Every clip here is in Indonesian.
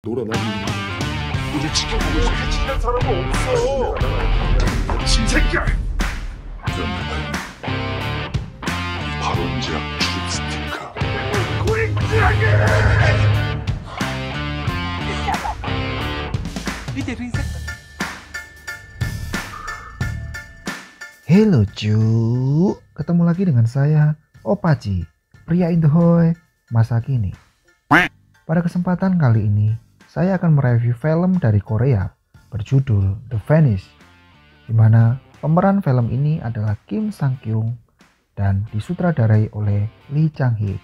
놀아나니 우리 지켜보고 싶은 지난 사람은 없어. 신새끼야. 발원제약 출입 스티커. 고액지하게. Halo cu, ketemu lagi dengan saya Opaji, pria Indohoy masa kini. Pada kesempatan kali ini, saya akan mereview film dari Korea berjudul The Vanish, di mana pemeran film ini adalah Kim Sang Kyung dan disutradarai oleh Lee Chang Hee.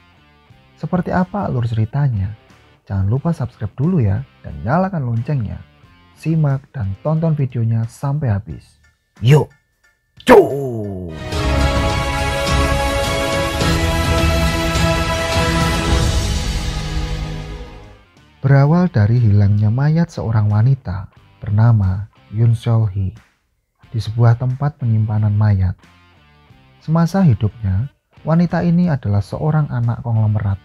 Seperti apa alur ceritanya? Jangan lupa subscribe dulu ya dan nyalakan loncengnya. Simak dan tonton videonya sampai habis. Yuk! Cuuu. Berawal dari hilangnya mayat seorang wanita bernama Yoon Seol Hee di sebuah tempat penyimpanan mayat. Semasa hidupnya, wanita ini adalah seorang anak konglomerat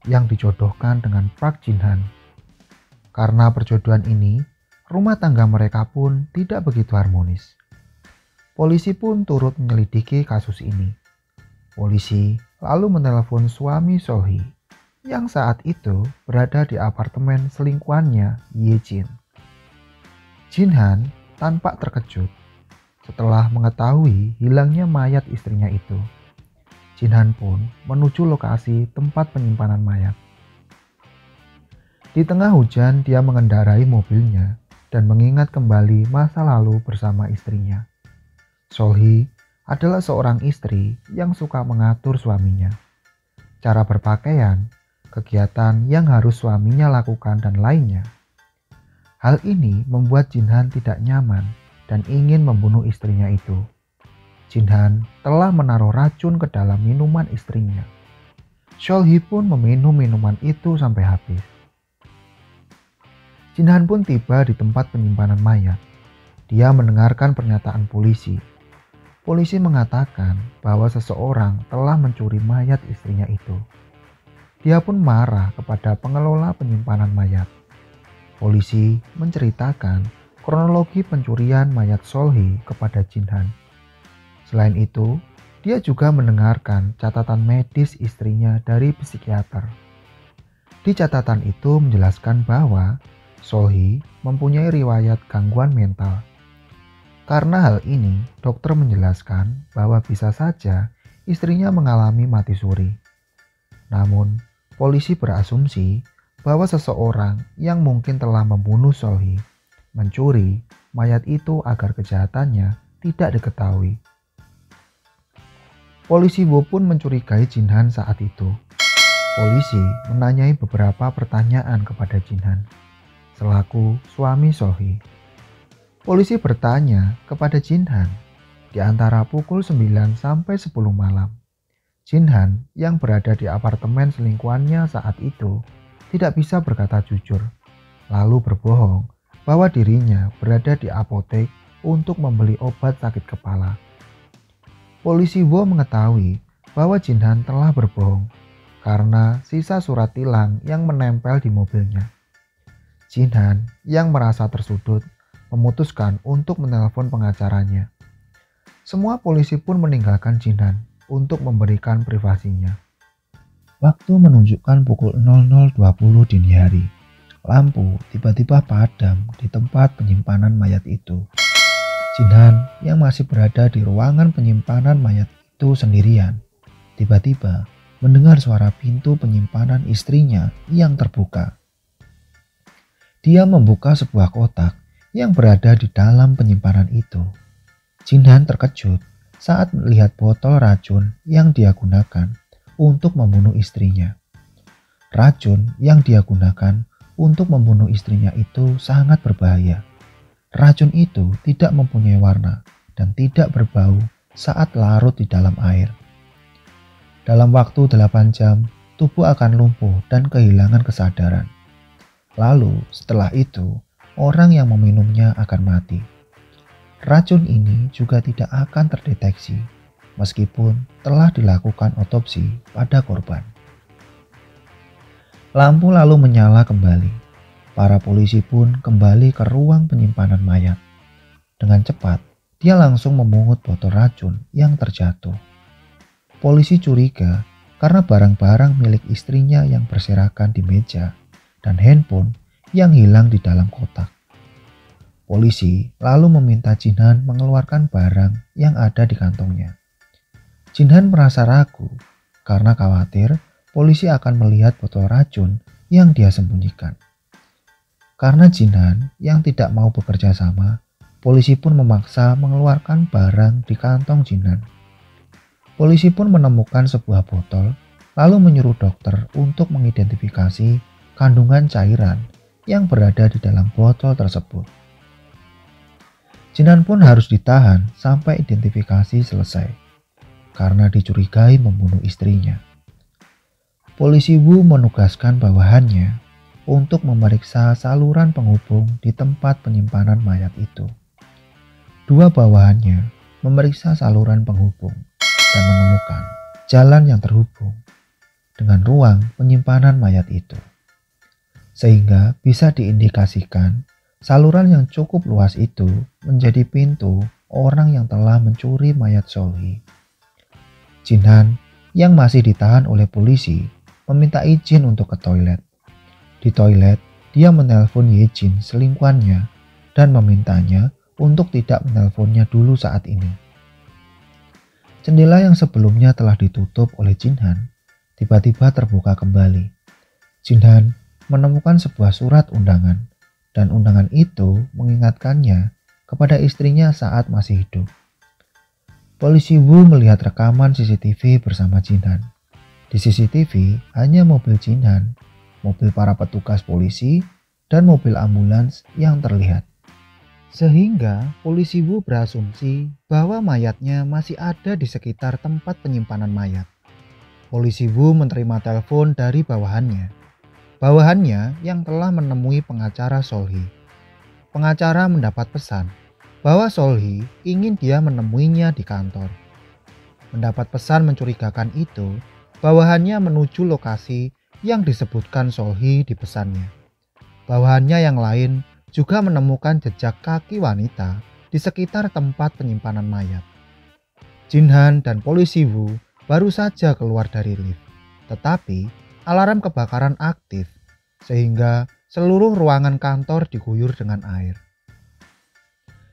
yang dijodohkan dengan Park Jin Han. Karena perjodohan ini, rumah tangga mereka pun tidak begitu harmonis. Polisi pun turut menyelidiki kasus ini. Polisi lalu menelepon suami Seol Hee yang saat itu berada di apartemen selingkuhannya Ye Jin. Jin Han tampak terkejut setelah mengetahui hilangnya mayat istrinya itu. Jin Han pun menuju lokasi tempat penyimpanan mayat. Di tengah hujan dia mengendarai mobilnya dan mengingat kembali masa lalu bersama istrinya. Seol Hee adalah seorang istri yang suka mengatur suaminya. Cara berpakaian, kegiatan yang harus suaminya lakukan dan lainnya. Hal ini membuat Jin Han tidak nyaman dan ingin membunuh istrinya itu. Jin Han telah menaruh racun ke dalam minuman istrinya. Seol Hee pun meminum minuman itu sampai habis. Jin Han pun tiba di tempat penyimpanan mayat. Dia mendengarkan pernyataan polisi. Polisi mengatakan bahwa seseorang telah mencuri mayat istrinya itu. Dia pun marah kepada pengelola penyimpanan mayat. Polisi menceritakan kronologi pencurian mayat Seol Hee kepada Jin Han. Selain itu, dia juga mendengarkan catatan medis istrinya dari psikiater. Di catatan itu menjelaskan bahwa Seol Hee mempunyai riwayat gangguan mental. Karena hal ini, dokter menjelaskan bahwa bisa saja istrinya mengalami mati suri. Namun, polisi berasumsi bahwa seseorang yang mungkin telah membunuh Seol Hee mencuri mayat itu agar kejahatannya tidak diketahui. Polisi Wo pun mencurigai Jin Han saat itu. Polisi menanyai beberapa pertanyaan kepada Jin Han selaku suami Seol Hee. Polisi bertanya kepada Jin Han di antara pukul 9 sampai 10 malam. Jin Han yang berada di apartemen selingkuhannya saat itu tidak bisa berkata jujur, lalu berbohong bahwa dirinya berada di apotek untuk membeli obat sakit kepala. Polisi Wo mengetahui bahwa Jin Han telah berbohong karena sisa surat tilang yang menempel di mobilnya. Jin Han yang merasa tersudut memutuskan untuk menelpon pengacaranya. Semua polisi pun meninggalkan Jin Han untuk memberikan privasinya. Waktu menunjukkan pukul 00.20 dini hari. Lampu tiba-tiba padam di tempat penyimpanan mayat itu. Jin Han yang masih berada di ruangan penyimpanan mayat itu sendirian, tiba-tiba mendengar suara pintu penyimpanan istrinya yang terbuka. Dia membuka sebuah kotak yang berada di dalam penyimpanan itu. Jin Han terkejut saat melihat botol racun yang dia gunakan untuk membunuh istrinya. Racun yang dia gunakan untuk membunuh istrinya itu sangat berbahaya. Racun itu tidak mempunyai warna dan tidak berbau saat larut di dalam air. Dalam waktu 8 jam, tubuh akan lumpuh dan kehilangan kesadaran. Lalu setelah itu, orang yang meminumnya akan mati. Racun ini juga tidak akan terdeteksi meskipun telah dilakukan otopsi pada korban. Lampu lalu menyala kembali. Para polisi pun kembali ke ruang penyimpanan mayat. Dengan cepat, dia langsung memungut botol racun yang terjatuh. Polisi curiga karena barang-barang milik istrinya yang berserakan di meja dan handphone yang hilang di dalam kotak. Polisi lalu meminta Jinhan mengeluarkan barang yang ada di kantongnya. Jinhan merasa ragu karena khawatir polisi akan melihat botol racun yang dia sembunyikan. Karena Jinhan yang tidak mau bekerja sama, polisi pun memaksa mengeluarkan barang di kantong Jinhan. Polisi pun menemukan sebuah botol, lalu menyuruh dokter untuk mengidentifikasi kandungan cairan yang berada di dalam botol tersebut. Jinhan pun harus ditahan sampai identifikasi selesai, karena dicurigai membunuh istrinya. Polisi Wu menugaskan bawahannya untuk memeriksa saluran penghubung di tempat penyimpanan mayat itu. Dua bawahannya memeriksa saluran penghubung dan menemukan jalan yang terhubung dengan ruang penyimpanan mayat itu. Sehingga bisa diindikasikan saluran yang cukup luas itu menjadi pintu orang yang telah mencuri mayat Solhi. Jinhan yang masih ditahan oleh polisi meminta izin untuk ke toilet. Di toilet, dia menelpon Yejin selingkuhannya dan memintanya untuk tidak menelponnya dulu saat ini. Jendela yang sebelumnya telah ditutup oleh Jinhan tiba-tiba terbuka kembali. Jinhan menemukan sebuah surat undangan dan undangan itu mengingatkannya kepada istrinya saat masih hidup. Polisi Wu melihat rekaman CCTV bersama Jinhan. Di CCTV hanya mobil Jinhan, mobil para petugas polisi, dan mobil ambulans yang terlihat. Sehingga polisi Wu berasumsi bahwa mayatnya masih ada di sekitar tempat penyimpanan mayat. Polisi Wu menerima telepon dari bawahannya. Bawahannya yang telah menemui pengacara Solhi. Pengacara mendapat pesan bahwa Solhi ingin dia menemuinya di kantor. Mendapat pesan mencurigakan itu, bawahannya menuju lokasi yang disebutkan Solhi di pesannya. Bawahannya yang lain juga menemukan jejak kaki wanita di sekitar tempat penyimpanan mayat. Jinhan dan polisi Wu baru saja keluar dari lift, tetapi alarm kebakaran aktif sehingga seluruh ruangan kantor diguyur dengan air.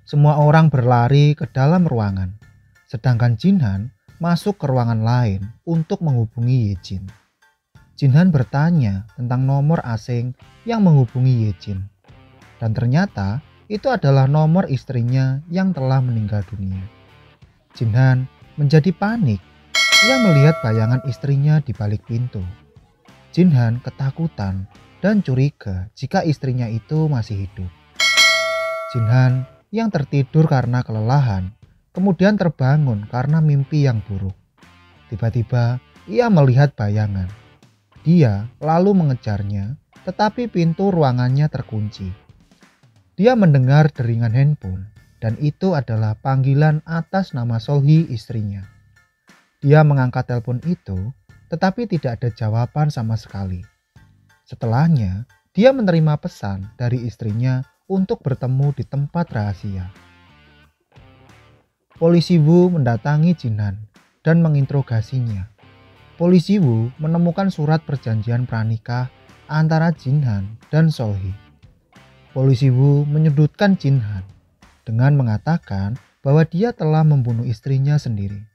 Semua orang berlari ke dalam ruangan, sedangkan Jinhan masuk ke ruangan lain untuk menghubungi Yejin. Jinhan bertanya tentang nomor asing yang menghubungi Yejin. Dan ternyata itu adalah nomor istrinya yang telah meninggal dunia. Jinhan menjadi panik. Ia melihat bayangan istrinya di balik pintu. Jinhan ketakutan dan curiga jika istrinya itu masih hidup. Jinhan yang tertidur karena kelelahan, kemudian terbangun karena mimpi yang buruk. Tiba-tiba ia melihat bayangan. Dia lalu mengejarnya, tetapi pintu ruangannya terkunci. Dia mendengar deringan handphone, dan itu adalah panggilan atas nama Solhi istrinya. Dia mengangkat telepon itu, tetapi tidak ada jawaban sama sekali. Setelahnya, dia menerima pesan dari istrinya untuk bertemu di tempat rahasia. Polisi Wu mendatangi Jinhan dan menginterogasinya. Polisi Wu menemukan surat perjanjian pranikah antara Jinhan dan Solhi. Polisi Wu menyudutkan Jinhan dengan mengatakan bahwa dia telah membunuh istrinya sendiri.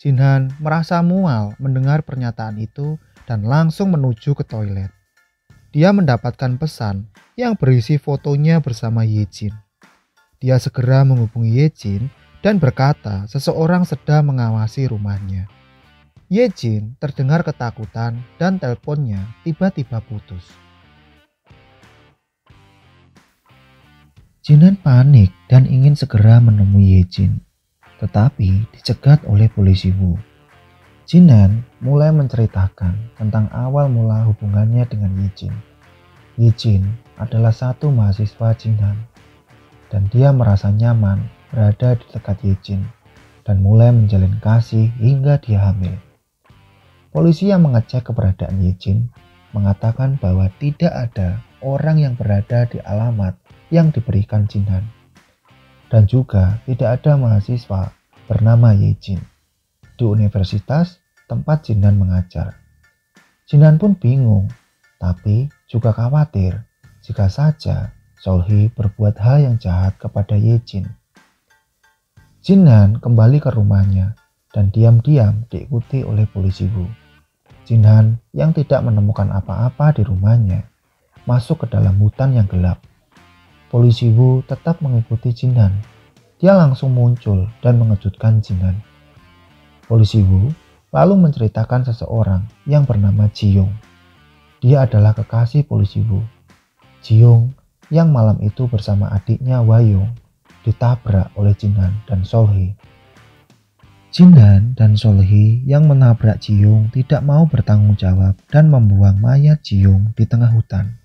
Jinhan merasa mual mendengar pernyataan itu dan langsung menuju ke toilet. Dia mendapatkan pesan yang berisi fotonya bersama Yejin. Dia segera menghubungi Yejin dan berkata seseorang sedang mengawasi rumahnya. Yejin terdengar ketakutan dan teleponnya tiba-tiba putus. Jinhan panik dan ingin segera menemui Yejin, tetapi dicegat oleh polisi Wu. Jinhan mulai menceritakan tentang awal mula hubungannya dengan Yejin. Yejin adalah satu mahasiswa Jinhan, dan dia merasa nyaman berada di dekat Yejin dan mulai menjalin kasih hingga dia hamil. Polisi yang mengecek keberadaan Yejin mengatakan bahwa tidak ada orang yang berada di alamat yang diberikan Jinhan. Dan juga tidak ada mahasiswa bernama Yejin di universitas tempat Jinhan mengajar. Jinhan pun bingung, tapi juga khawatir jika saja Solhi berbuat hal yang jahat kepada Yejin. Jinhan kembali ke rumahnya dan diam-diam diikuti oleh polisi Wu. Jinhan yang tidak menemukan apa-apa di rumahnya masuk ke dalam hutan yang gelap. Polisi Wu tetap mengikuti Jinhan. Dia langsung muncul dan mengejutkan Jinhan. Polisi Wu lalu menceritakan seseorang yang bernama Jiyong. Dia adalah kekasih polisi Wu. Jiyong yang malam itu bersama adiknya Wayong ditabrak oleh Jinhan dan Solhi. Jinhan dan Solhi yang menabrak Jiyong tidak mau bertanggung jawab dan membuang mayat Jiyong di tengah hutan.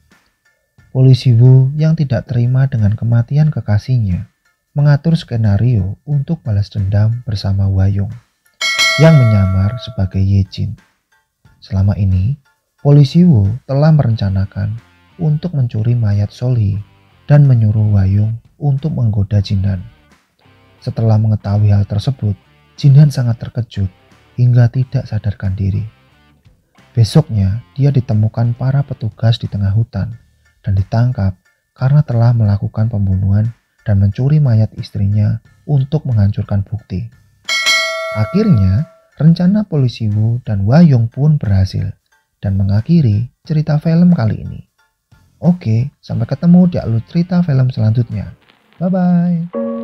Polisi Wu yang tidak terima dengan kematian kekasihnya mengatur skenario untuk balas dendam bersama Wayong yang menyamar sebagai Yejin. Selama ini, polisi Wu telah merencanakan untuk mencuri mayat Solhi dan menyuruh Wayong untuk menggoda Jinhan. Setelah mengetahui hal tersebut, Jinhan sangat terkejut hingga tidak sadarkan diri. Besoknya, dia ditemukan para petugas di tengah hutan dan ditangkap karena telah melakukan pembunuhan dan mencuri mayat istrinya untuk menghancurkan bukti. Akhirnya, rencana polisi Wu dan Wayong pun berhasil dan mengakhiri cerita film kali ini. Oke, sampai ketemu di alur cerita film selanjutnya. Bye-bye.